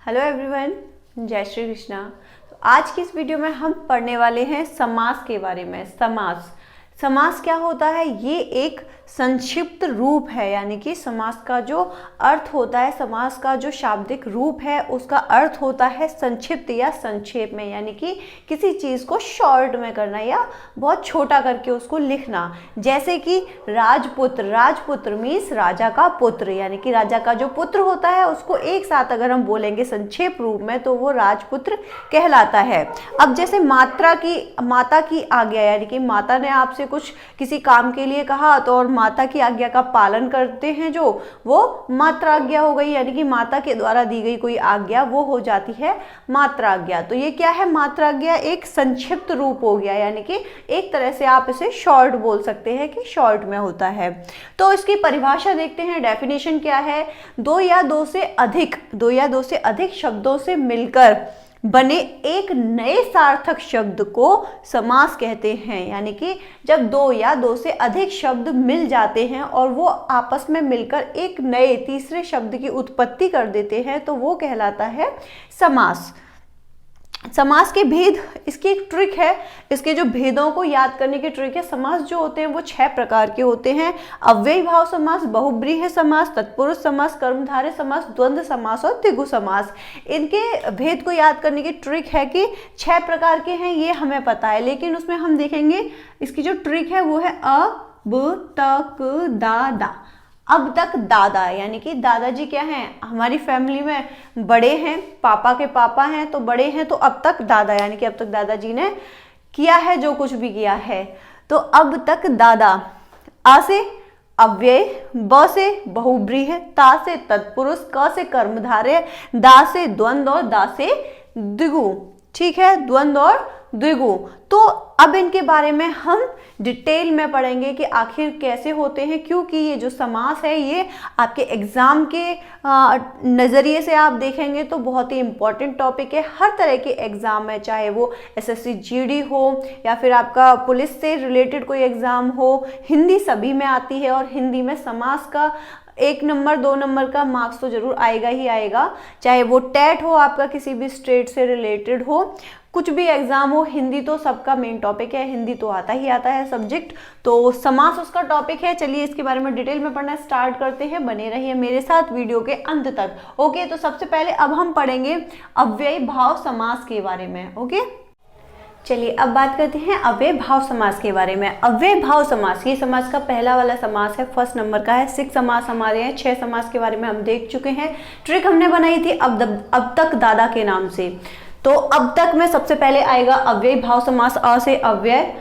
Hello everyone, जय श्री कृष्णा। तो आज की इस वीडियो में हम पढ़ने वाले हैं समास के बारे में। समास क्या होता है? ये एक संक्षिप्त रूप है, यानी कि समास का जो अर्थ होता है, समास का जो शाब्दिक रूप है उसका अर्थ होता है संक्षिप्त या संक्षेप में, यानी कि किसी चीज़ को शॉर्ट में करना या बहुत छोटा करके उसको लिखना। जैसे कि राजपुत्र मीन्स राजा का पुत्र, यानी कि राजा का जो पुत्र होता है उसको एक साथ अगर हम बोलेंगे संक्षेप रूप में तो वो राजपुत्र कहलाता है। अब जैसे माता की आज्ञा, यानी कि माता ने आपसे कुछ किसी काम के लिए कहा तो और माता की आज्ञा का पालन करते हैं जो, वो मात्राज्ञा हो गई, यानी कि माता के द्वारा दी गई कोई आज्ञा वो हो जाती है मात्राज्ञा। तो ये क्या है? मात्राज्ञा एक संक्षिप्त रूप हो गया, यानी कि एक तरह से आप इसे शॉर्ट बोल सकते हैं कि शॉर्ट में होता है। तो इसकी परिभाषा देखते हैं, डेफिनेशन क्या है? दो या दो से अधिक शब्दों से मिलकर बने एक नए सार्थक शब्द को समास कहते हैं। यानी कि जब दो या दो से अधिक शब्द मिल जाते हैं और वो आपस में मिलकर एक नए तीसरे शब्द की उत्पत्ति कर देते हैं तो वो कहलाता है समास। समास के भेद, इसकी एक ट्रिक है, इसके जो भेदों को याद करने की ट्रिक है। समास जो होते हैं वो 6 प्रकार के होते हैं: अव्ययी भाव समास, बहुब्रीहि समास, तत्पुरुष समास, कर्मधारय समास, द्वंद्व समास और द्विगु समास। इनके भेद को याद करने की ट्रिक है कि 6 प्रकार के हैं, ये हमें पता है, लेकिन उसमें हम देखेंगे इसकी जो ट्रिक है वो है अब तक दादा। अब तक दादा, यानी कि दादाजी क्या हैं? हमारी फैमिली में बड़े हैं, पापा के पापा हैं तो बड़े हैं, तो अब तक दादा, यानी कि अब तक दादाजी ने किया है जो कुछ भी किया है। तो अब तक दादा। आ से अव्यय, ब से बहुब्रीहि, ता से तत्पुरुष, क से कर्मधारय, दा से द्वंद्व और दा से द्विगु। ठीक है, द्वंद्व और द्विगु। तो अब इनके बारे में हम डिटेल में पढ़ेंगे कि आखिर कैसे होते हैं, क्योंकि ये जो समास है ये आपके एग्जाम के नज़रिए से आप देखेंगे तो बहुत ही इंपॉर्टेंट टॉपिक है। हर तरह के एग्जाम में, चाहे वो एसएससी जीडी हो या फिर आपका पुलिस से रिलेटेड कोई एग्जाम हो, हिंदी सभी में आती है और हिंदी में समास का 1 नंबर 2 नंबर का मार्क्स तो जरूर आएगा ही आएगा। चाहे वो टेट हो, आपका किसी भी स्टेट से रिलेटेड हो, कुछ भी एग्जाम हो, हिंदी तो सबका मेन टॉपिक है, हिंदी तो आता ही आता है सब्जेक्ट। तो समास उसका टॉपिक है। चलिए इसके बारे में डिटेल में पढ़ना स्टार्ट करते हैं, बने रहिए मेरे साथ वीडियो के अंत तक। ओके, तो सबसे पहले अब हम पढ़ेंगे अव्ययी भाव समास के बारे में। ओके, चलिए अब बात करते हैं अव्यय भाव समास के बारे में। अव्यय भाव समास, ये समास का पहला वाला समास है, फर्स्ट नंबर का है। 6 समास हमारे हैं, 6 समास के बारे में हम देख चुके हैं। ट्रिक हमने बनाई थी अब तक दादा के नाम से। तो अब तक में सबसे पहले आएगा अव्ययी भाव समास। अ से अव्यय।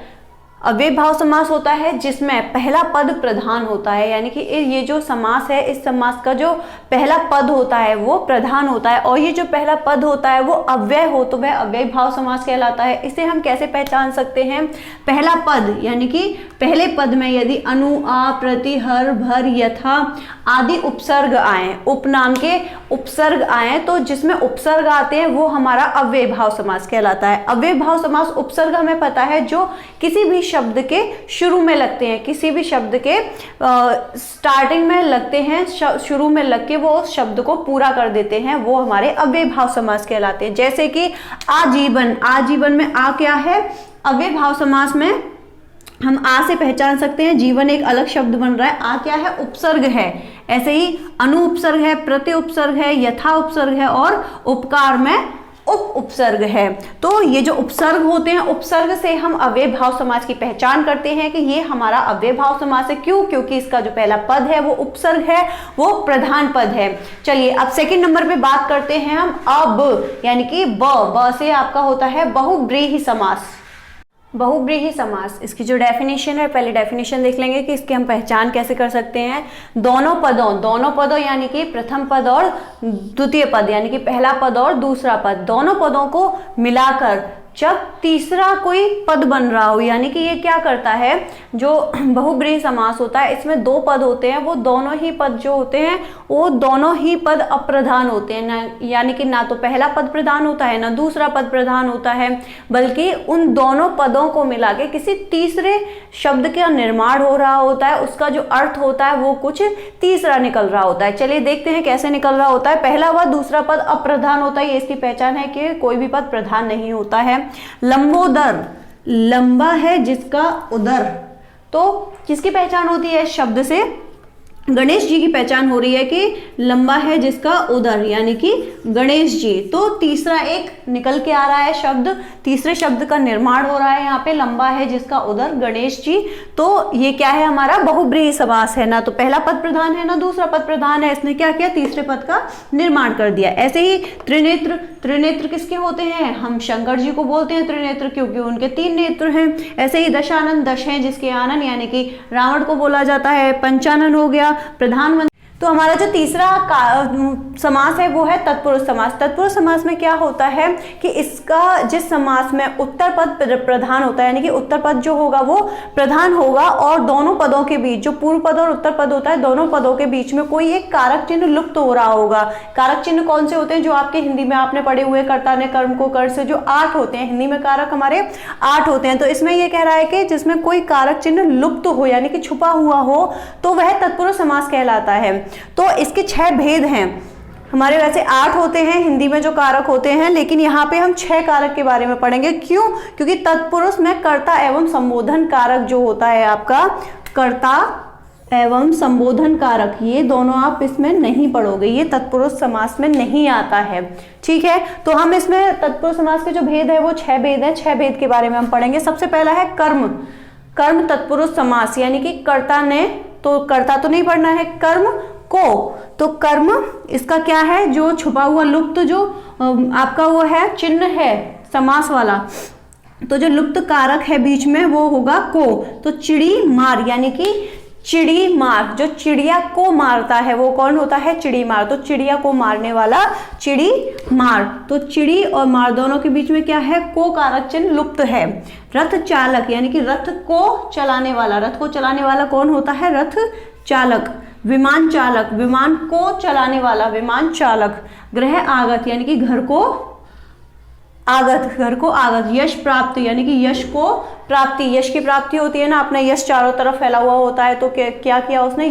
अव्ययी भाव समास होता है जिसमें पहला पद प्रधान होता है, यानी कि ये जो समास है इस समास का जो पहला पद होता है वो प्रधान होता है, और ये जो पहला पद होता है वो अव्यय हो तो वह अव्ययी भाव समास कहलाता है। इसे हम कैसे पहचान सकते हैं? पहला पद, यानी कि पहले पद में यदि अनु, आ, प्रति, हर, भर, यथा आदि उपसर्ग आए, उपनाम के उपसर्ग आए, तो जिसमें उपसर्ग आते हैं वो हमारा अव्ययी भाव समास कहलाता है। अव्ययी भाव समास उपसर्ग हमें पता है जो किसी भी शब्द के शुरू में लगते हैं, किसी भी शब्द के स्टार्टिंग में लगते हैं, शुरू में लग के वो उस शब्द को पूरा कर देते हैं, वो हमारे अव्ययी भाव समास कहलाते हैं। जैसे कि आजीवन, आजीवन में आ क्या है? अव्ययी भाव समास में हम आ से पहचान सकते हैं, जीवन एक अलग शब्द बन रहा है, आ क्या है? उपसर्ग है। ऐसे ही अनु उपसर्ग है, प्रति उपसर्ग है, यथा उपसर्ग है और उपकार में उप उपसर्ग है। तो ये जो उपसर्ग होते हैं, उपसर्ग से हम अव्ययी भाव समास की पहचान करते हैं कि ये हमारा अव्ययी भाव समास है। क्यों? क्योंकि इसका जो पहला पद है वो उपसर्ग है, वो प्रधान पद है। चलिए अब सेकंड नंबर पे बात करते हैं हम अब, यानी कि ब से आपका होता है बहुब्रीहि समास। बहुब्रीहि समास, इसकी जो डेफिनेशन है, पहले डेफिनेशन देख लेंगे कि इसकी हम पहचान कैसे कर सकते हैं। दोनों पदों यानी कि प्रथम पद और द्वितीय पद, यानी कि पहला पद और दूसरा पद, दोनों पदों को मिलाकर जब तीसरा कोई पद बन रहा हो, यानी कि ये क्या करता है, जो बहुब्रीहि समास होता है इसमें दो पद होते हैं, वो दोनों ही पद जो होते हैं वो दोनों ही पद अप्रधान होते हैं ना, यानी कि ना तो पहला पद प्रधान होता है ना दूसरा पद प्रधान होता है, बल्कि उन दोनों पदों को मिला के किसी तीसरे शब्द का निर्माण हो रहा होता है, उसका जो अर्थ होता है वो कुछ तीसरा निकल रहा होता है। चलिए देखते हैं कैसे निकल रहा होता है। पहला व दूसरा पद अप्रधान होता है, ये इसकी पहचान है कि कोई भी पद प्रधान नहीं होता है। लंबोदर, लंबा है जिसका उदर, तो किसकी पहचान होती है शब्द से, गणेश जी की पहचान हो रही है कि लंबा है जिसका उदर, यानी कि गणेश जी। तो तीसरा एक निकल के आ रहा है शब्द, तीसरे शब्द का निर्माण हो रहा है यहाँ पे, लंबा है जिसका उदर गणेश जी। तो ये क्या है, हमारा बहुब्रीहि समास है, ना तो पहला पद प्रधान है ना दूसरा पद प्रधान है, इसने क्या किया, तीसरे पद का निर्माण कर दिया। ऐसे ही त्रिनेत्र, त्रिनेत्र किसके होते हैं, हम शंकर जी को बोलते हैं त्रिनेत्र क्योंकि उनके 3 नेत्र हैं। ऐसे ही दशानन, दश हैं जिसके आनन यानी कि रावण को बोला जाता है। पंचानन हो गया प्रधानमंत्री। तो हमारा जो तीसरा समास है वो है तत्पुरुष समास। तत्पुरुष समास में क्या होता है कि इसका जिस समास में उत्तर पद प्रधान होता है, यानी कि उत्तर पद जो होगा वो प्रधान होगा और दोनों पदों के बीच जो पूर्व पद और उत्तर पद होता है दोनों पदों के बीच में कोई एक कारक चिन्ह लुप्त हो रहा होगा। कारक चिन्ह कौन से होते हैं, जो आपके हिंदी में आपने पढ़े हुए, कर्ता ने कर्म को कर से, जो 8 होते हैं, हिंदी में कारक हमारे 8 होते हैं। तो इसमें यह कह रहा है कि जिसमें कोई कारक चिन्ह लुप्त हो यानी कि छुपा हुआ हो तो वह तत्पुरुष समास कहलाता है। तो इसके 6 भेद हैं, हमारे वैसे 8 होते हैं हिंदी में जो कारक होते हैं, लेकिन यहाँ पे हम 6 कारक के बारे में पढ़ेंगे। क्यों, क्योंकि तत्पुरुष में कर्ता एवं संबोधन कारक जो होता है आपका, कर्ता एवं संबोधन कारक, ये दोनों आप इसमें नहीं पढ़ोगे, ये तत्पुरुष समास में नहीं आता है। ठीक है, तो हम इसमें तत्पुरुष समास के जो भेद है वो 6 भेद है। 6 भेद के बारे में हम पढ़ेंगे। सबसे पहला है कर्म, कर्म तत्पुरुष समास, यानी कि कर्ता ने, तो कर्ता तो नहीं पढ़ना है, कर्म को, तो कर्म इसका क्या है, जो छुपा हुआ लुप्त जो आपका वो है चिन्ह है समास वाला, तो जो लुप्त कारक है बीच में वो होगा को। तो चिड़ी मार, यानी कि चिड़ी मार, जो चिड़िया को मारता है वो कौन होता है, चिड़ी मार। तो चिड़िया को मारने वाला चिड़ी मार। तो चिड़ी और मार दोनों के बीच में क्या है, को कारक चिन्ह लुप्त है। रथ चालक, यानी कि रथ को चलाने वाला, रथ को चलाने वाला कौन होता है, रथ चालक। विमान चालक, विमान को चलाने वाला विमान चालक। गृह आगत, यानी कि घर को आगत, घर को आगत। यश प्राप्त, यानी कि यश को प्राप्ति, यश की प्राप्ति होती है ना, अपना यश चारों तरफ फैला हुआ होता है, तो क्या किया उसने,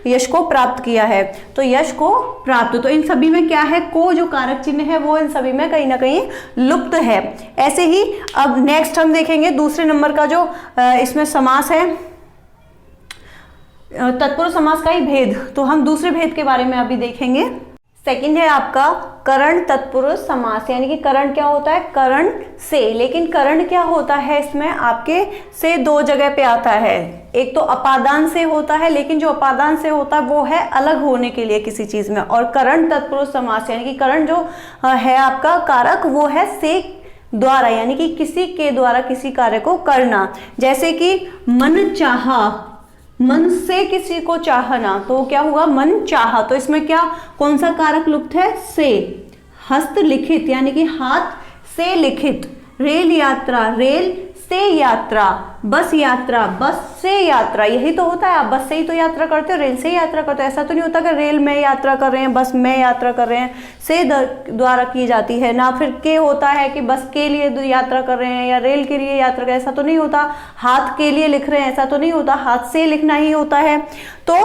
यश को प्राप्त किया है, तो यश को प्राप्त। तो इन सभी में क्या है, को जो कारक चिन्ह है वो इन सभी में कहीं ना कहीं लुप्त है। ऐसे ही अब नेक्स्ट हम देखेंगे दूसरे नंबर का जो इसमें समास है तत्पुरुष समास का ही भेद, तो हम दूसरे भेद के बारे में अभी देखेंगे। सेकंड है आपका करण तत्पुरुष समास, यानी कि करण क्या होता है, करण से, लेकिन करण क्या होता है इसमें आपके से 2 जगह पे आता है। एक तो अपादान से होता है, लेकिन जो अपादान से होता है वो है अलग होने के लिए किसी चीज में, और करण तत्पुरुष समास यानी कि करण जो है आपका कारक वो है से द्वारा, यानी कि किसी के द्वारा किसी कार्य को करना। जैसे कि मन चाहा, मन से किसी को चाहना, तो क्या हुआ, मन चाहा। तो इसमें क्या, कौन सा कारक लुप्त है, से। हस्त लिखित, यानी कि हाथ से लिखित। रेल यात्रा, रेल से यात्रा। बस यात्रा, बस से यात्रा, यही तो होता है, आप बस से ही तो यात्रा करते हो, रेल से यात्रा करते हो। ऐसा तो नहीं होता कि रेल में यात्रा कर रहे हैं, बस में यात्रा कर रहे हैं, से द्वारा की जाती है ना। फिर के होता है कि बस के लिए यात्रा कर रहे हैं या रेल के लिए यात्रा कर, ऐसा तो नहीं होता। हाथ के लिए लिख रहे हैं, ऐसा तो नहीं होता, हाथ से लिखना ही होता है। तो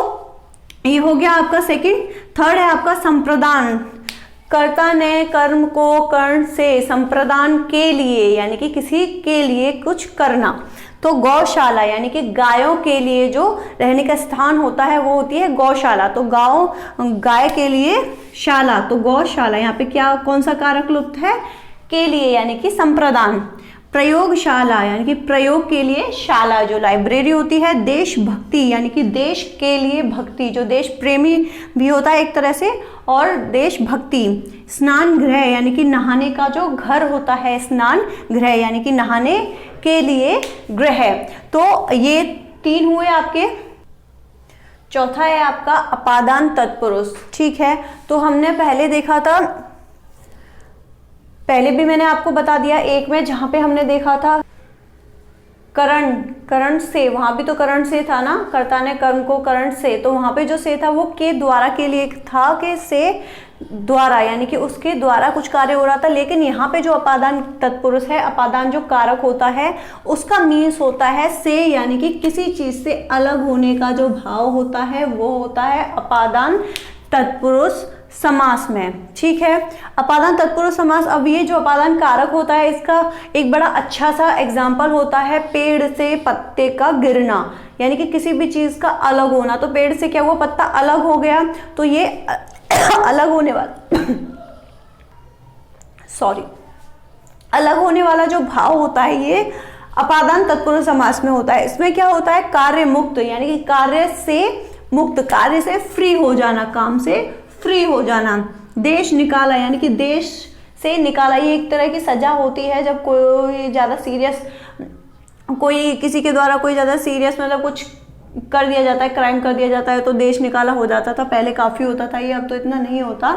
ये हो गया आपका सेकंड। थर्ड है आपका संप्रदान, कर्ता ने कर्म को कर्ण से संप्रदान के लिए, यानी कि किसी के लिए कुछ करना। तो गौशाला, यानी कि गायों के लिए जो रहने का स्थान होता है वो होती है गौशाला। तो गाय के लिए शाला, तो गौशाला। यहाँ पे क्या, कौन सा कारक लुप्त है, के लिए, यानी कि संप्रदान। प्रयोगशाला, यानी कि प्रयोग के लिए शाला, जो लाइब्रेरी होती है। देशभक्ति, यानी कि देश के लिए भक्ति, जो देश प्रेमी भी होता है एक तरह से, और देशभक्ति। स्नान गृह, यानी कि नहाने का जो घर होता है, स्नान गृह यानी कि नहाने के लिए गृह। तो ये 3 हुए आपके। चौथा है आपका अपादान तत्पुरुष। ठीक है, तो हमने पहले देखा था पहले भी मैंने आपको बता दिया एक में, जहां पे हमने देखा था करण से, वहां भी तो करण से था ना, कर्ता ने कर्म को करण से, तो वहां पे जो से था वो के द्वारा के लिए था, के से द्वारा यानी कि उसके द्वारा कुछ कार्य हो रहा था। लेकिन यहाँ पे जो अपादान तत्पुरुष है, अपादान जो कारक होता है, उसका मीन्स होता है से, यानी कि किसी चीज से अलग होने का जो भाव होता है वो होता है अपादान तत्पुरुष समास में। ठीक है, अपादान तत्पुरुष समास। अब ये जो अपादान कारक होता है, इसका एक बड़ा अच्छा सा एग्जाम्पल होता है पेड़ से पत्ते का गिरना, यानी कि किसी भी चीज का अलग होना। तो पेड़ से क्या हुआ, पत्ता अलग हो गया, तो ये अलग होने वाला अलग होने वाला जो भाव होता है ये अपादान तत्पुरुष समास में होता है। इसमें क्या होता है, कार्य मुक्त, यानी कि कार्य से मुक्त, कार्य से फ्री हो जाना, काम से फ्री हो जाना। देश निकाला, यानी कि देश से निकाला, ये एक तरह की सजा होती है जब कोई ज्यादा सीरियस, कोई किसी के द्वारा कोई ज्यादा सीरियस मतलब कुछ कर दिया जाता है, क्राइम कर दिया जाता है, तो देश निकाला हो जाता था। पहले काफी होता था ये, अब तो इतना नहीं होता।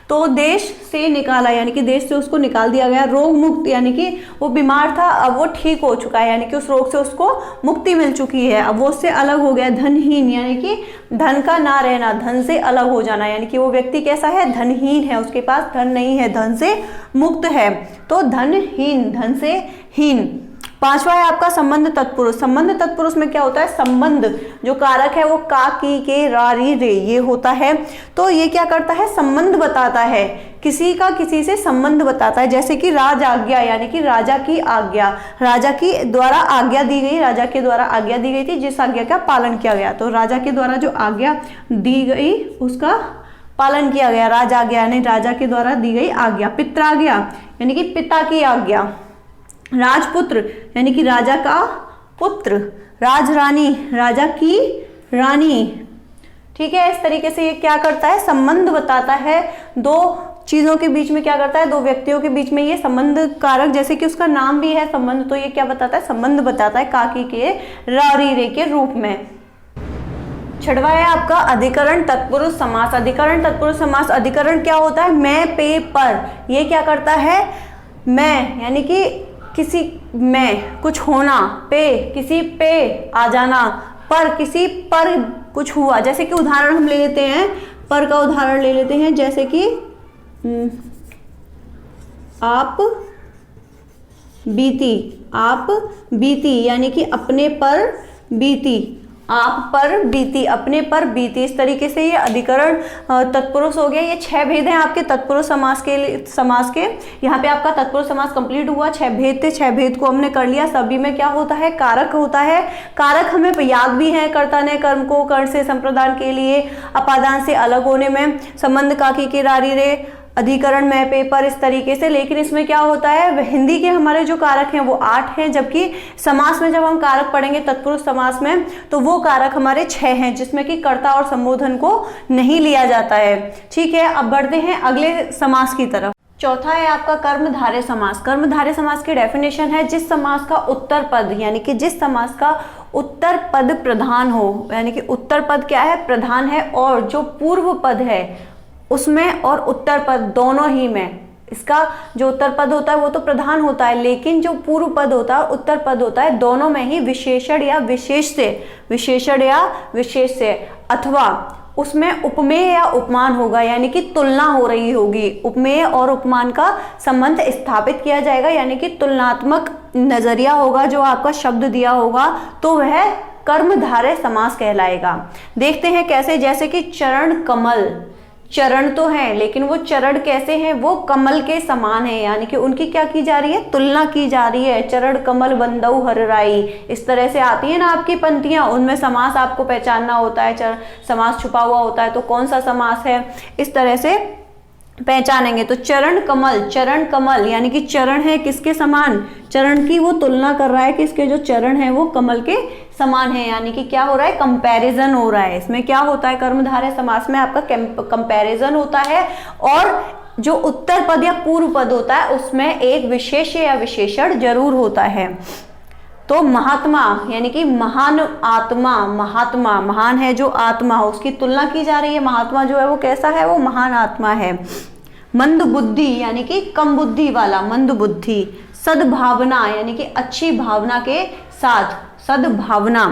तो देश से निकाला यानी कि देश से उसको निकाल दिया गया। रोग मुक्त, यानी कि वो बीमार था, अब वो ठीक हो चुका है, यानी कि उस रोग से उसको मुक्ति मिल चुकी है, अब वो उससे अलग हो गया। धनहीन, यानी कि धन का ना रहना, धन से अलग हो जाना, यानी कि वो व्यक्ति कैसा है, धनहीन है, उसके पास धन नहीं है, धन से मुक्त है, तो धनहीन, धन से हीन। पांचवा है आपका संबंध तत्पुरुष। संबंध तत्पुरुष में क्या होता है, संबंध जो कारक है वो का, की, के, रा, री, रे ये होता है। तो ये क्या करता है, संबंध बताता है, किसी का किसी से संबंध बताता है। जैसे कि राज आज्ञा, यानी कि राजा की आज्ञा, राजा की द्वारा आज्ञा दी गई, राजा के द्वारा आज्ञा दी गई थी, जिस आज्ञा का पालन किया गया, तो राजा के द्वारा जो आज्ञा दी गई उसका पालन किया गया, राज आज्ञा यानी राजा के द्वारा दी गई आज्ञा। पित्राज्ञा यानी कि पिता की आज्ञा। राजपुत्र यानी कि राजा का पुत्र। राजरानी, राजा की रानी। ठीक है, इस तरीके से ये क्या करता है, संबंध बताता है। दो चीजों के बीच में क्या करता है, दो व्यक्तियों के बीच में ये संबंध कारक, जैसे कि उसका नाम भी है संबंध, तो ये क्या बताता है, संबंध बताता है, काकी के रा, री, रे के रूप में। छठवा है आपका अधिकरण तत्पुरुष समास। अधिकरण तत्पुरुष समास, अधिकरण क्या होता है, मैं, पे, पर। ये क्या करता है, मैं यानी कि किसी में कुछ होना, पे किसी पे आ जाना, पर किसी पर कुछ हुआ। जैसे कि उदाहरण हम ले लेते हैं, पर का उदाहरण ले लेते हैं, जैसे कि आप बीती, आप बीती यानी कि अपने पर बीती, आप पर बीती, अपने पर बीती। इस तरीके से ये अधिकरण तत्पुरुष हो गया। ये 6 भेद हैं आपके तत्पुरुष समास के। यहाँ पे आपका तत्पुरुष समास कंप्लीट हुआ। 6 भेद थे, 6 भेद को हमने कर लिया। सभी में क्या होता है, कारक होता है। कारक हमें याद भी है, कर्ता ने कर्म को कर्ण से संप्रदान के लिए, अपादान से अलग होने में, संबंध काकी के रारी रे, अधिकरण में, पेपर, इस तरीके से। लेकिन इसमें क्या होता है, हिंदी के हमारे जो कारक हैं वो 8 हैं, जबकि समास में जब हम कारक पढ़ेंगे तत्पुरुष समास में तो वो कारक हमारे 6 हैं, जिसमें कि कर्ता और संबोधन को नहीं लिया जाता है। ठीक है, अब बढ़ते हैं अगले समास की तरफ। चौथा है आपका कर्मधारय समास। कर्मधारय समास की डेफिनेशन है, जिस समास का उत्तर पद यानी कि जिस समास का उत्तर पद प्रधान हो, यानी कि उत्तर पद क्या है, प्रधान है, और जो पूर्व पद है उसमें और उत्तर पद दोनों ही में, इसका जो उत्तर पद होता है वो तो प्रधान होता है, लेकिन जो पूर्व पद होता है उत्तर पद होता है, दोनों में ही विशेषण या विशेष से अथवा उसमें उपमेय या उपमान होगा, यानी कि तुलना हो रही होगी। उपमेय और उपमान का संबंध स्थापित किया जाएगा, यानी कि तुलनात्मक नजरिया होगा जो आपका शब्द दिया होगा, तो वह कर्मधारय समास कहलाएगा। देखते हैं कैसे, जैसे कि चरण कमल, चरण तो है लेकिन वो चरण कैसे हैं, वो कमल के समान है, यानी कि उनकी क्या की जा रही है, तुलना की जा रही है। चरण कमल बंदऊ हरराई, इस तरह से आती है ना आपकी पंक्तियां, उनमें समास आपको पहचानना होता है, समास छुपा हुआ होता है, तो कौन सा समास है इस तरह से पहचानेंगे। तो चरण कमल यानी कि चरण है किसके समान, चरण की वो तुलना कर रहा है कि इसके जो चरण है वो कमल के समान है, यानी कि क्या हो रहा है, कंपैरिजन हो रहा है। इसमें क्या होता है, कर्मधारय समास में आपका कंपैरिजन होता है, और जो उत्तर पद या पूर्व पद होता है उसमें एक विशेष या विशेषण जरूर होता है। तो महात्मा यानी कि महान आत्मा, महात्मा महान है जो आत्मा, उसकी तुलना की जा रही है। महात्मा जो है वो कैसा है, वो महान आत्मा है। मंद बुद्धि यानी कि कम बुद्धि वाला, मंद बुद्धि। सद्भावना यानी कि अच्छी भावना के साथ, सद्भावना।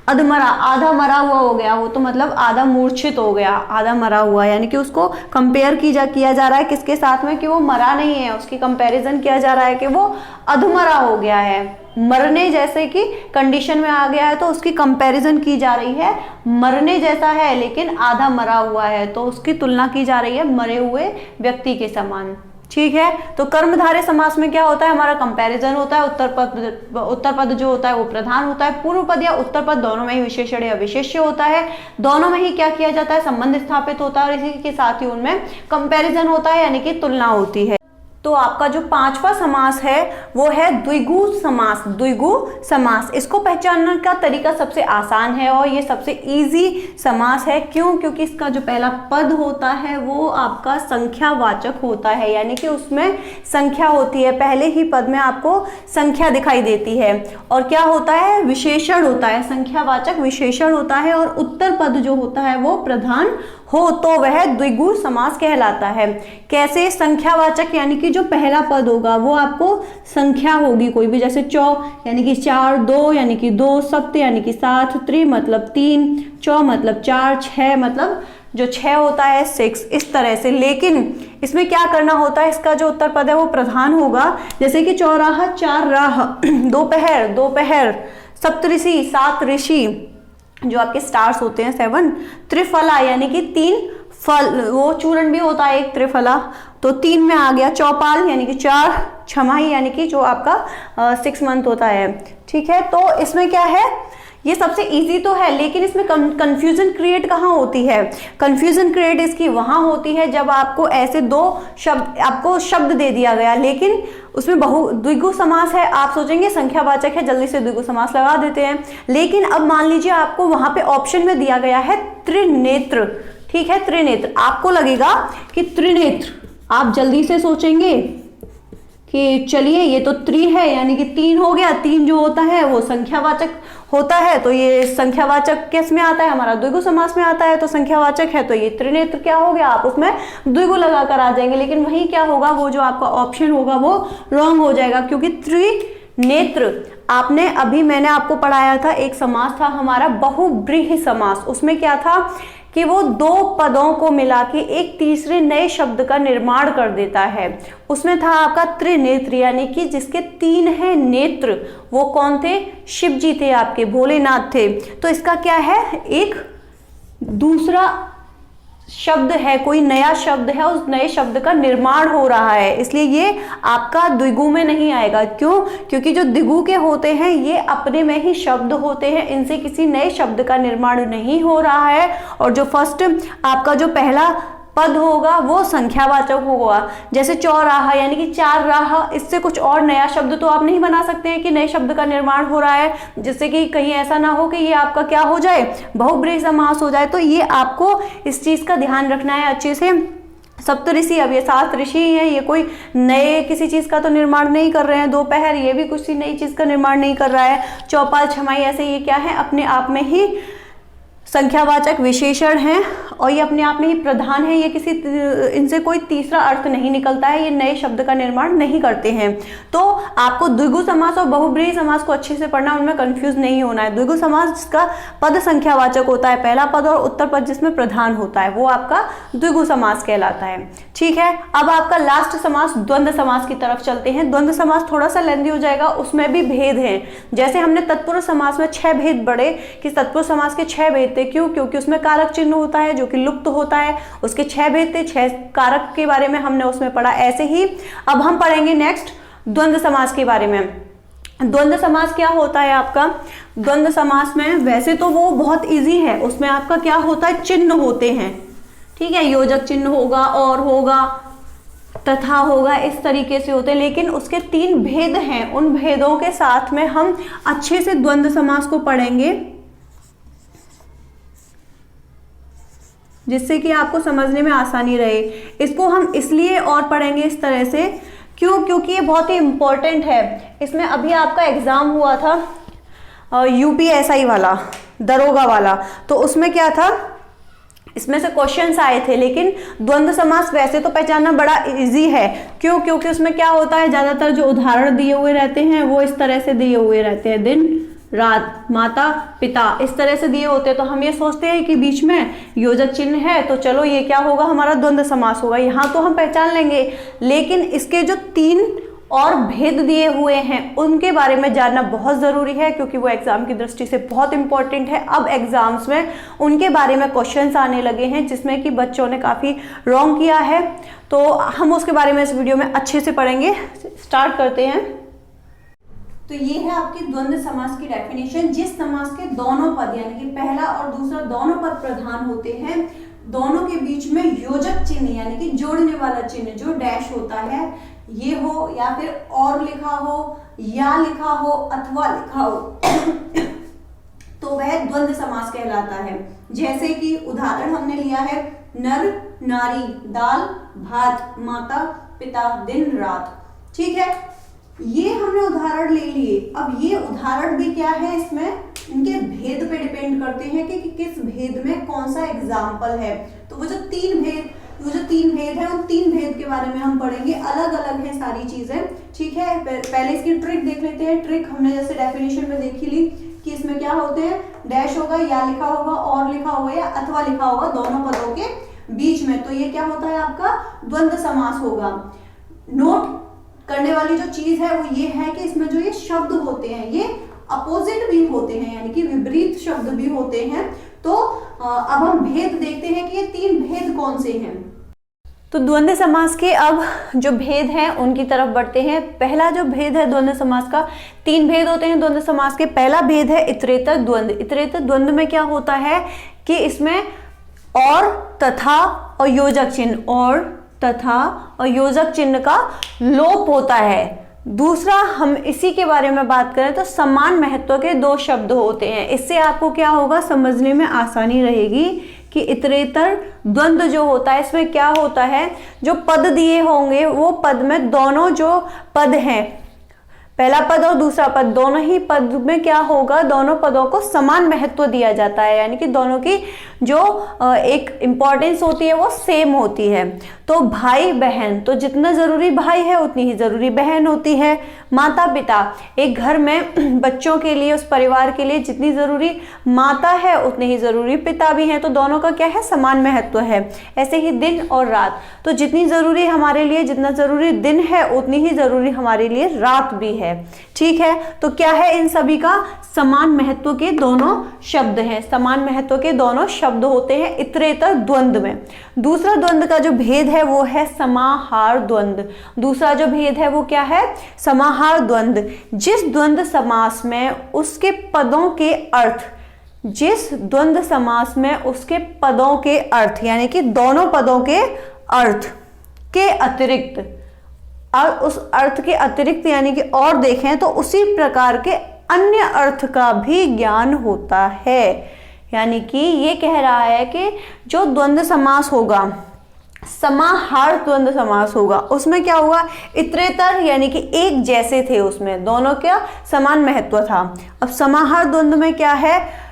अधमरा, आधा मरा हुआ हो गया, वो तो मतलब आधा मूर्छित हो गया, आधा मरा हुआ, यानी कि उसको कंपेयर किया जा रहा है किसके साथ में, कि वो मरा नहीं है, उसकी कंपैरिजन किया जा रहा है कि वो अधमरा हो गया है, मरने जैसे कि कंडीशन में आ गया है, तो उसकी कंपैरिजन की जा रही है, मरने जैसा है लेकिन आधा मरा हुआ है, तो उसकी तुलना की जा रही है मरे हुए व्यक्ति के समान। ठीक है, तो कर्मधारय समास में क्या होता है, हमारा कंपैरिजन होता है, उत्तर पद जो होता है वो प्रधान होता है, पूर्व पद या उत्तर पद दोनों में ही विशेषण या विशेष्य होता है, दोनों में ही क्या किया जाता है, संबंध स्थापित होता है, और इसी के साथ ही उनमें कंपैरिजन होता है यानी कि तुलना होती है। तो आपका जो पांचवा समास है वो है द्विगु समास। द्विगु समास, इसको पहचानने का तरीका सबसे आसान है और ये सबसे इजी समास है। क्यों? क्योंकि इसका जो पहला पद होता है वो आपका संख्यावाचक होता है, यानी कि उसमें संख्या होती है, पहले ही पद में आपको संख्या दिखाई देती है। और क्या होता है, विशेषण होता है, संख्यावाचक विशेषण होता है, और उत्तर पद जो होता है वो प्रधान हो तो वह द्विगु समास कहलाता है। कैसे? संख्यावाचक यानी कि जो पहला पद होगा वो आपको संख्या होगी कोई भी, जैसे चौ यानी कि 4, 2 यानी कि 2, सप्त यानी कि 7, त्रि मतलब 3, चौ मतलब 4, 6 मतलब जो 6 होता है 6, इस तरह से। लेकिन इसमें क्या करना होता है, इसका जो उत्तर पद है वो प्रधान होगा, जैसे कि चौराहा, 4 राह, दोपहर, दोपहर, सप्तऋषि, 7 ऋषि, जो आपके स्टार्स होते हैं 7, त्रिफला यानी कि 3 फल, वो चूर्ण भी होता है एक त्रिफला, तो 3 में आ गया। चौपाल यानी कि 4, छमाही यानी कि जो आपका 6 मंथ होता है। ठीक है, तो इसमें क्या है, ये सबसे इजी तो है, लेकिन इसमें कंफ्यूजन क्रिएट कहाँ होती है, कंफ्यूजन क्रिएट इसकी वहां होती है जब आपको ऐसे दो शब्द, आपको शब्द दे दिया गया लेकिन उसमें द्विगु समास है, आप सोचेंगे संख्यावाचक है, जल्दी से द्विगु समास लगा देते हैं। लेकिन अब मान लीजिए आपको वहां पे ऑप्शन में दिया गया है त्रिनेत्र। ठीक है, त्रिनेत्र, आपको लगेगा कि त्रिनेत्र, आप जल्दी से सोचेंगे कि चलिए ये तो त्रि है यानी कि 3 हो गया, 3 जो होता है वो संख्यावाचक होता है, तो ये संख्यावाचक किस में आता है, हमारा द्विगु समास में आता है, तो संख्यावाचक है तो ये त्रिनेत्र क्या हो गया, आप उसमें द्विगु लगाकर आ जाएंगे। लेकिन वही क्या होगा, वो जो आपका ऑप्शन होगा वो रॉन्ग हो जाएगा, क्योंकि त्रिनेत्र आपने अभी मैंने आपको पढ़ाया था, एक समास था हमारा बहुब्रीहि समास, उसमें क्या था कि वो 2 पदों को मिला के एक तीसरे नए शब्द का निर्माण कर देता है। उसमें था आपका त्रिनेत्र, यानी कि जिसके 3 हैं नेत्र, वो कौन थे, शिव जी थे, आपके भोलेनाथ थे। तो इसका क्या है, एक दूसरा शब्द है, कोई नया शब्द है, उस नए शब्द का निर्माण हो रहा है, इसलिए ये आपका द्विगु में नहीं आएगा। क्यों? क्योंकि जो द्विगु के होते हैं ये अपने में ही शब्द होते हैं, इनसे किसी नए शब्द का निर्माण नहीं हो रहा है। और जो फर्स्ट आपका जो पहला पद होगा वो संख्यावाचक होगा, जैसे चौराहा यानी कि 4 राह, इससे कुछ और नया शब्द तो आप नहीं बना सकते हैं कि नए शब्द का निर्माण हो रहा है, जिससे कि कहीं ऐसा ना हो कि ये आपका क्या हो जाए, बहुब्रीहि समास हो जाए। तो ये आपको इस चीज का ध्यान रखना है अच्छे से। सप्तऋषि, अब ये 7 ऋषि हैं, ये कोई नए किसी चीज का तो निर्माण नहीं कर रहे हैं। दोपहर, ये भी कुछ नई चीज का निर्माण नहीं कर रहा है। चौपाल, छमाही, ऐसे ये क्या है, अपने आप में ही संख्यावाचक विशेषण हैं और ये अपने आप में ही प्रधान है, ये किसी इनसे कोई तीसरा अर्थ नहीं निकलता है, ये नए शब्द का निर्माण नहीं करते हैं। तो आपको द्विगु समास और बहुब्रीहि समास को अच्छे से पढ़ना, उनमें कंफ्यूज नहीं होना है। द्विगु समास जिसका पद संख्यावाचक होता है, पहला पद और उत्तर पद जिसमें प्रधान होता है, वो आपका द्विगु समास कहलाता है। ठीक है, अब आपका लास्ट समास द्वंद्व समास की तरफ चलते हैं। द्वंद्व समास थोड़ा सा लेंदी हो जाएगा, उसमें भी भेद हैं। जैसे हमने तत्पुरुष समास में 6 भेद पढ़े कि तत्पुरुष समास के 6 भेद थे। क्यों? क्योंकि उसमें कारक चिन्ह होता है जो कि लुप्त होता है, उसके 6 भेद थे, 6 कारक के बारे में हमने उसमें पढ़ा। ऐसे ही अब हम पढ़ेंगे नेक्स्ट द्वंद्व समास के बारे में। द्वंद्व समास क्या होता है आपका, द्वंद्व समास में वैसे तो वो बहुत इजी है, उसमें आपका क्या होता है, चिन्ह होते हैं। ठीक है, योजक चिन्ह होगा, और होगा, तथा होगा, इस तरीके से होते हैं। लेकिन उसके 3 भेद हैं, उन भेदों के साथ में हम अच्छे से द्वंद्व समास को पढ़ेंगे, जिससे कि आपको समझने में आसानी रहे। इसको हम इसलिए और पढ़ेंगे इस तरह से, क्यों? क्योंकि ये बहुत ही इंपॉर्टेंट है। इसमें अभी आपका एग्जाम हुआ था यूपीएसआई वाला, दरोगा वाला, तो उसमें क्या था, इसमें से क्वेश्चंस आए थे, लेकिन द्वंद्व समास वैसे तो पहचानना बड़ा इजी है। क्यों? क्योंकि उसमें क्या होता है, ज्यादातर जो उदाहरण दिए हुए रहते हैं वो इस तरह से दिए हुए रहते हैं, दिन रात, माता पिता, इस तरह से दिए होते हैं। तो हम ये सोचते हैं कि बीच में योजक चिन्ह है तो चलो ये क्या होगा, हमारा द्वंद्व समास होगा, यहाँ तो हम पहचान लेंगे। लेकिन इसके जो 3 और भेद दिए हुए हैं उनके बारे में जानना बहुत ज़रूरी है, क्योंकि वो एग्जाम की दृष्टि से बहुत इंपॉर्टेंट है। अब एग्जाम्स में उनके बारे में क्वेश्चंस आने लगे हैं जिसमें कि बच्चों ने काफ़ी रॉन्ग किया है, तो हम उसके बारे में इस वीडियो में अच्छे से पढ़ेंगे। स्टार्ट करते हैं। तो ये है आपकी द्वंद्व समास की डेफिनेशन। जिस समास के दोनों पद यानी कि पहला और दूसरा दोनों पद प्रधान होते हैं, दोनों के बीच में योजक चिन्ह यानी कि जोड़ने वाला चिन्ह जो डैश होता है ये हो, या फिर और लिखा हो, या लिखा हो, अथवा लिखा हो तो वह द्वंद्व समास कहलाता है। जैसे कि उदाहरण हमने लिया है, नर नारी, दाल भात, माता पिता, दिन रात। ठीक है, ये हमने उदाहरण ले लिए। अब ये उदाहरण भी क्या है, इसमें इनके भेद पे डिपेंड करते हैं कि किस भेद में कौन सा एग्जाम्पल है। तो वो जो 3 भेद है उन 3 भेद के बारे में हम पढ़ेंगे। अलग अलग है सारी चीजें। ठीक है, पहले इसकी ट्रिक देख लेते हैं। ट्रिक हमने जैसे डेफिनेशन में देखी ली कि इसमें क्या होते हैं, डैश होगा, या लिखा होगा, और लिखा होगा, या अथवा लिखा होगा दोनों पदों के बीच में, तो ये क्या होता है, आपका द्वंद्व समास होगा। नोट करने वाली जो चीज है वो ये है कि इसमें जो ये शब्द होते हैं ये अपोजिट भी होते हैं, यानी कि विपरीत शब्द भी होते हैं। तो अब हम भेद देखते हैं कि ये 3 भेद कौन से हैं। तो द्वंद्व समास के अब जो भेद हैं उनकी तरफ बढ़ते हैं। पहला जो भेद है द्वंद्व समास का, 3 भेद होते हैं द्वंद्व समास के। पहला भेद है इतरेतर द्वंद्व। इतरेतर द्वंद्व में क्या होता है कि इसमें और, तथा और योजक चिन्ह, और तथा और योजक चिन्ह का लोप होता है। दूसरा, हम इसी के बारे में बात करें तो समान महत्व के 2 शब्द होते हैं। इससे आपको क्या होगा, समझने में आसानी रहेगी कि इतरेतर द्वंद्व जो होता है इसमें क्या होता है, जो पद दिए होंगे वो पद में दोनों जो पद हैं, पहला पद और दूसरा पद, दोनों ही पद में क्या होगा, दोनों पदों को समान महत्व दिया जाता है, यानी कि दोनों की जो एक इंपॉर्टेंस होती है वो सेम होती है। तो भाई बहन, तो जितना जरूरी भाई है उतनी ही जरूरी बहन होती है। माता पिता, एक घर में बच्चों के लिए, उस परिवार के लिए जितनी जरूरी माता है उतनी ही जरूरी पिता भी है, तो दोनों का क्या है, समान महत्व है। ऐसे ही दिन और रात, तो जितनी जरूरी हमारे लिए, जितना जरूरी दिन है उतनी ही जरूरी हमारे लिए रात भी है। ठीक है, तो क्या है, इन सभी का समान महत्व के दोनों शब्द हैं, समान महत्व के दोनों शब्द होते हैं इतरेतर द्वंद्व में। दूसरा द्वंद्व का जो भेद है वो है समाहार द्वंद्व। दूसरा जो भेद है वो क्या है, समाहार द्वंद्व। जिस द्वंद्व समास में उसके पदों के अर्थ, जिस द्वंद्व समास में उसके पदों के अर्थ यानी कि दोनों पदों के अर्थ के अतिरिक्त, और उस अर्थ के अतिरिक्त यानी कि और देखें तो उसी प्रकार के अन्य अर्थ का भी ज्ञान होता है। यानी कि ये कह रहा है कि जो द्वंद्व समास होगा, समाहार द्वंद्व समास होगा, उसमें क्या होगा, इतरेतर यानी कि एक जैसे थे, उसमें दोनों का समान महत्व था। अब समाहार द्वंद्व में क्या है,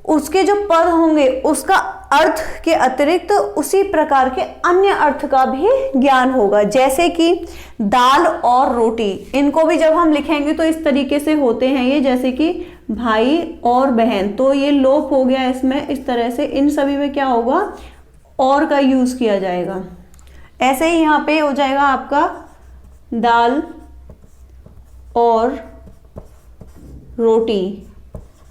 उसके जो पद होंगे उसका अर्थ के अतिरिक्त उसी प्रकार के अन्य अर्थ का भी ज्ञान होगा। जैसे कि दाल और रोटी, इनको भी जब हम लिखेंगे तो इस तरीके से होते हैं ये, जैसे कि भाई और बहन, तो ये लोप हो गया इसमें, इस तरह से इन सभी में क्या होगा, और का यूज किया जाएगा। ऐसे ही यहाँ पे हो जाएगा आपका दाल और रोटी,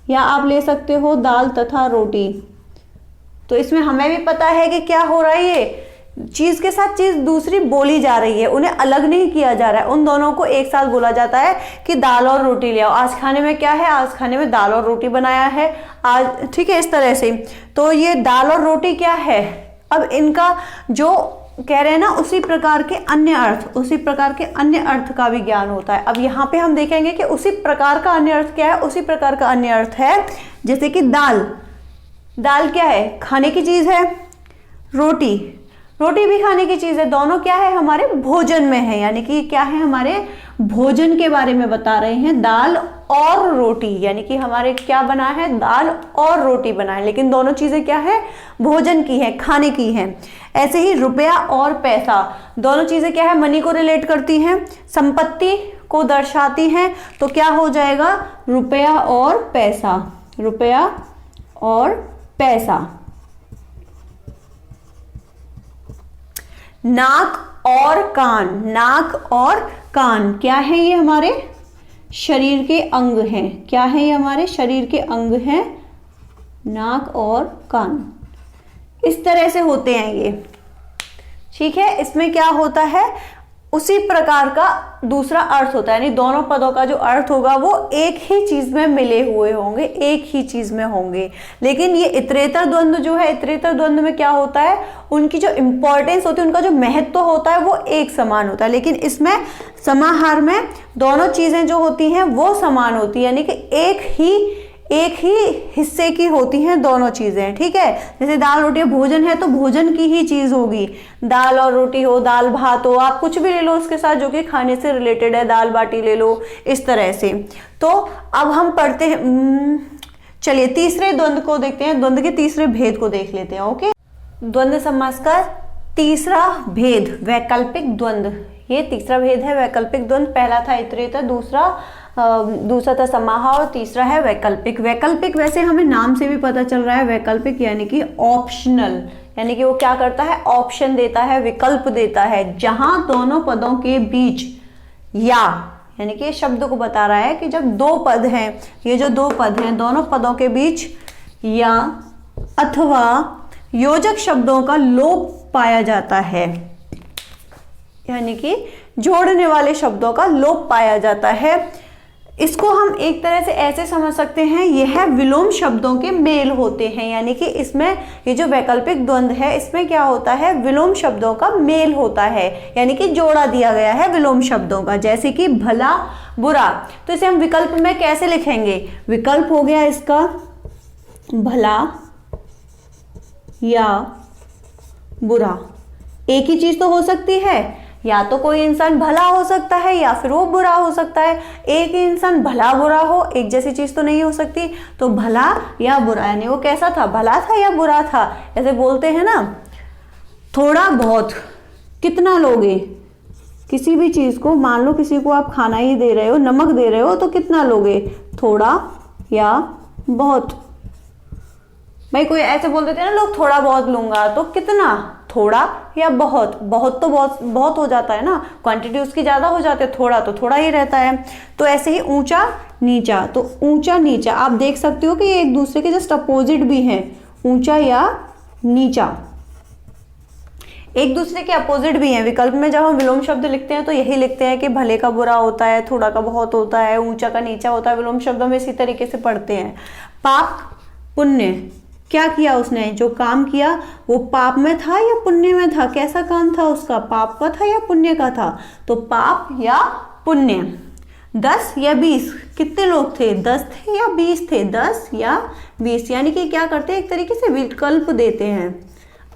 या आप ले सकते हो दाल तथा रोटी। तो इसमें हमें भी पता है कि क्या हो रहा है, ये चीज के साथ चीज दूसरी बोली जा रही है, उन्हें अलग नहीं किया जा रहा है, उन दोनों को एक साथ बोला जाता है कि दाल और रोटी ले आओ, आज खाने में क्या है, आज खाने में दाल और रोटी बनाया है आज। ठीक है, इस तरह से। तो ये दाल और रोटी क्या है, अब इनका जो कह रहे हैं ना, उसी प्रकार के अन्य अर्थ, उसी प्रकार के अन्य अर्थ का भी ज्ञान होता है। अब यहाँ पे हम देखेंगे कि उसी प्रकार का अन्य अर्थ क्या है, उसी प्रकार का अन्य अर्थ है, जैसे कि दाल, दाल क्या है, खाने की चीज है। रोटी, रोटी भी खाने की चीज है, दोनों क्या है हमारे भोजन में है, यानी कि क्या है हमारे भोजन के बारे में बता रहे हैं। दाल और रोटी, यानी कि हमारे क्या बना है, दाल और रोटी बना है, लेकिन दोनों चीजें क्या है, भोजन की है, खाने की है। ऐसे ही रुपया और पैसा, दोनों चीजें क्या है, मनी को रिलेट करती हैं, संपत्ति को दर्शाती हैं, तो क्या हो जाएगा, रुपया और पैसा, रुपया और पैसा। नाक और कान, नाक और कान क्या है, ये हमारे शरीर के अंग हैं, क्या है ये हमारे शरीर के अंग हैं, नाक और कान, इस तरह से होते हैं ये, ठीक है। इसमें क्या होता है, उसी प्रकार का दूसरा अर्थ होता है, यानी दोनों पदों का जो अर्थ होगा वो एक ही चीज में मिले हुए होंगे, एक ही चीज में होंगे। लेकिन ये इतरेतर द्वंद्व जो है, इतरेतर द्वंद्व में क्या होता है, उनकी जो इंपॉर्टेंस होती है, उनका जो महत्व होता है वो एक समान होता है। लेकिन इसमें समाहार में दोनों चीजें जो होती हैं वो समान होती है, यानी कि एक ही हिस्से की होती हैं दोनों चीजें, ठीक है। जैसे दाल रोटी भोजन है तो भोजन की ही चीज होगी, दाल और रोटी हो, दाल भात हो, आप कुछ भी ले लो उसके साथ जो कि खाने से रिलेटेड है, दाल बाटी ले लो, इस तरह से। तो अब हम पढ़ते हैं, चलिए तीसरे द्वंद्व को देखते हैं, द्वंद्व के तीसरे भेद को देख लेते हैं। ओके, द्वंद्व समास का तीसरा भेद वैकल्पिक द्वंद्व, ये तीसरा भेद है वैकल्पिक द्वंद्व। पहला था इतरेतर, दूसरा था समाहार और तीसरा है वैकल्पिक। वैकल्पिक वैसे हमें नाम से भी पता चल रहा है, वैकल्पिक यानी कि ऑप्शनल, यानी कि वो क्या करता है, ऑप्शन देता है, विकल्प देता है, जहां दोनों पदों के बीच या, यानी कि शब्द को बता रहा है कि जब दो पद हैं, ये जो दो पद हैं, दोनों पदों के बीच या अथवा योजक शब्दों का लोप पाया जाता है, यानी कि जोड़ने वाले शब्दों का लोप पाया जाता है। इसको हम एक तरह से ऐसे समझ सकते हैं, यह विलोम शब्दों के मेल होते हैं, यानी कि इसमें ये जो वैकल्पिक द्वंद्व है इसमें क्या होता है, विलोम शब्दों का मेल होता है, यानी कि जोड़ा दिया गया है विलोम शब्दों का। जैसे कि भला बुरा, तो इसे हम विकल्प में कैसे लिखेंगे, विकल्प हो गया इसका भला या बुरा। एक ही चीज तो हो सकती है, या तो कोई इंसान भला हो सकता है या फिर वो बुरा हो सकता है। एक ही इंसान भला बुरा हो, एक जैसी चीज तो नहीं हो सकती। तो भला या बुरा, यानी वो कैसा था, भला था या बुरा था। ऐसे बोलते हैं ना, थोड़ा बहुत, कितना लोगे, किसी भी चीज को, मान लो किसी को आप खाना ही दे रहे हो, नमक दे रहे हो, तो कितना लोगे, थोड़ा या बहुत। भाई कोई ऐसे बोल देते हैं ना लोग, थोड़ा बहुत लूंगा, तो कितना, थोड़ा या बहुत। बहुत तो बहुत हो जाता है ना, क्वांटिटी उसकी ज्यादा हो जाती है, थोड़ा तो थोड़ा ही रहता है। तो ऐसे ही ऊंचा नीचा, तो ऊंचा नीचा आप देख सकते हो कि ये एक दूसरे के जस्ट अपोजिट भी हैं, ऊंचा या नीचा एक दूसरे के अपोजिट भी हैं। विकल्प में जब हम विलोम शब्द लिखते हैं तो यही लिखते हैं कि भले का बुरा होता है, थोड़ा का बहुत होता है, ऊंचा का नीचा होता है, विलोम शब्दों में इसी तरीके से पढ़ते हैं। पाप पुण्य, क्या किया उसने, जो काम किया वो पाप में था या पुण्य में था, कैसा काम था उसका, पाप का था या पुण्य का था, तो पाप या पुण्य। 10 या 20, कितने लोग थे, 10 थे या 20 थे, 10 या 20, यानी कि क्या करते हैं, एक तरीके से विकल्प देते हैं।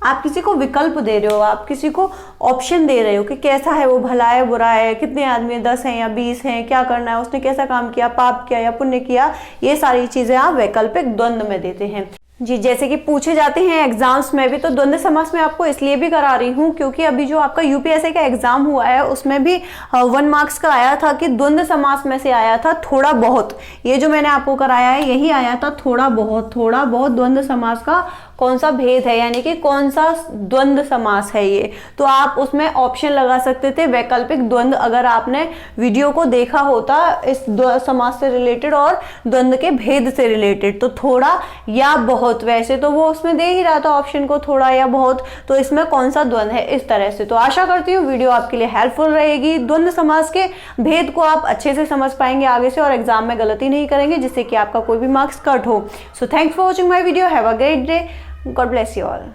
आप किसी को विकल्प दे रहे हो, आप किसी को ऑप्शन दे रहे हो कि कैसा है वो, भला है बुरा है, कितने आदमी 10 हैं या 20 हैं, क्या करना है, उसने कैसा काम किया, पाप किया या पुण्य किया, ये सारी चीजें आप वैकल्पिक द्वंद्व में देते हैं। जी, जैसे कि पूछे जाते हैं एग्जाम्स में भी, तो द्वंद्व समास में आपको इसलिए भी करा रही हूँ क्योंकि अभी जो आपका यूपीएससी का एग्जाम हुआ है उसमें भी 1 मार्क्स का आया था कि द्वंद्व समास में से आया था थोड़ा बहुत। ये जो मैंने आपको कराया है यही आया था, थोड़ा बहुत। थोड़ा बहुत द्वंद्व समास का कौन सा भेद है, यानी कि कौन सा द्वंद्व समास है ये, तो आप उसमें ऑप्शन लगा सकते थे वैकल्पिक द्वंद्व, अगर आपने वीडियो को देखा होता इस समास से रिलेटेड और द्वंद्व के भेद से रिलेटेड। तो थोड़ा या बहुत, वैसे तो वो उसमें दे ही रहा था ऑप्शन को, थोड़ा या बहुत, तो इसमें कौन सा द्वंद्व है, इस तरह से। तो आशा करती हूँ वीडियो आपके लिए हेल्पफुल रहेगी, द्वंद्व समास के भेद को आप अच्छे से समझ पाएंगे आगे से और एग्जाम में गलती नहीं करेंगे जिससे कि आपका कोई भी मार्क्स कट हो। So thanks for watching my video, have a great day, God bless you all.